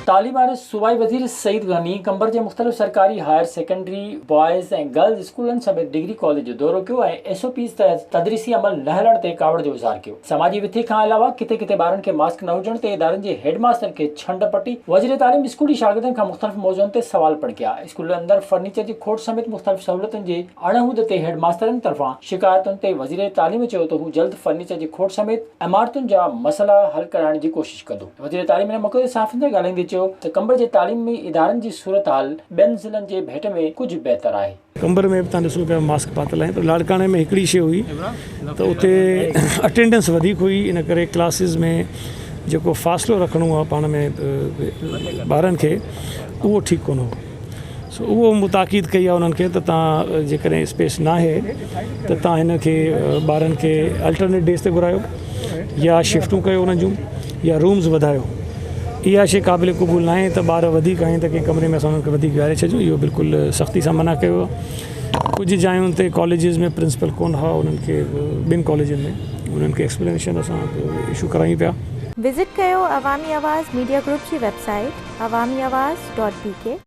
तालीम वारे सूबाई वज़ीर सईद गनी कंबर जे मुख़्तलिफ़ सरकारी हायर सेकेंडरी बॉयज़ ऐं गर्ल्स स्कूलनि समेत डिग्री कॉलेज जो दौरो कयो ऐं SOPs तहत तदरीसी अमल न हलण ते कावड़ जो इज़हार कयो। समाजी विथी खां अलावा किथे किथे ॿारनि खे मास्क न हुजण ते इदारनि जे हेडमास्टर खे छंड पटी। वज़ीर तालीम स्कूली शागिर्दनि खां मुख़्तलिफ़ मौज़ुअनि ते सवाल पिणु कया। स्कूल अंदरि फर्नीचर जी खोट समेत मुख़्तलिफ़ सहूलियतुनि जे अणहूंद ते हेडमास्टरनि तरफ़ां शिकायतुनि ते वज़ीर तालीम चयो त हू जल्द फर्नीचर जी खोट समेत इमारतुनि जा मसइला हल कराइण जी कोशिश कंदो। वज़ीर तालीम ने मौके ते सहाफ़ियुनि सां ॻाल्हाईंदे चयो त कंबर जे तालीमी इदारनि जी सूरत हाल ॿियनि ज़िलनि जे भेट में कुझु बहितर आहे। कंबर में तव्हां ॾिसो पिया मास्क पातल आहिनि, पर लाड़काने में हिकिड़ी शइ हुई त उते अटेंडेंस वधीक हुई, इन करे क्लासिस में जेको फ़ासिलो रखिणो आहे पाण में ॿारनि खे उहो ठीकु कोन हो। सो उहो मुताक़ीद कई आहे उन्हनि खे त तव्हां जेकॾहिं स्पेस न आहे त तव्हां हिन खे ॿारनि खे अल्टरनेट डेज़ ते घुरायो या शिफ्टूं कयो उन्हनि जूं या रूम्स वधायो। इहा शइ क़ाबिल क़बूल न आहे त ॿार वधीक आहिनि त कंहिं कमरे में असां उन्हनि खे वधीक विहारे छॾियूं, इहो बिल्कुलु सख़्ती सां मना कयो आहे। कुझु जायुनि ते कॉलेजिस में प्रिंसिपल कोन हुआ, उन्हनि खे ॿिनि कॉलेजनि में उन्हनि खे एक्सप्लेनेशन असां इशू करायूं पिया। विज़िट कयो अवामी आवाज़ मीडिया ग्रुप जी वेबसाइट awamiawaz.pk।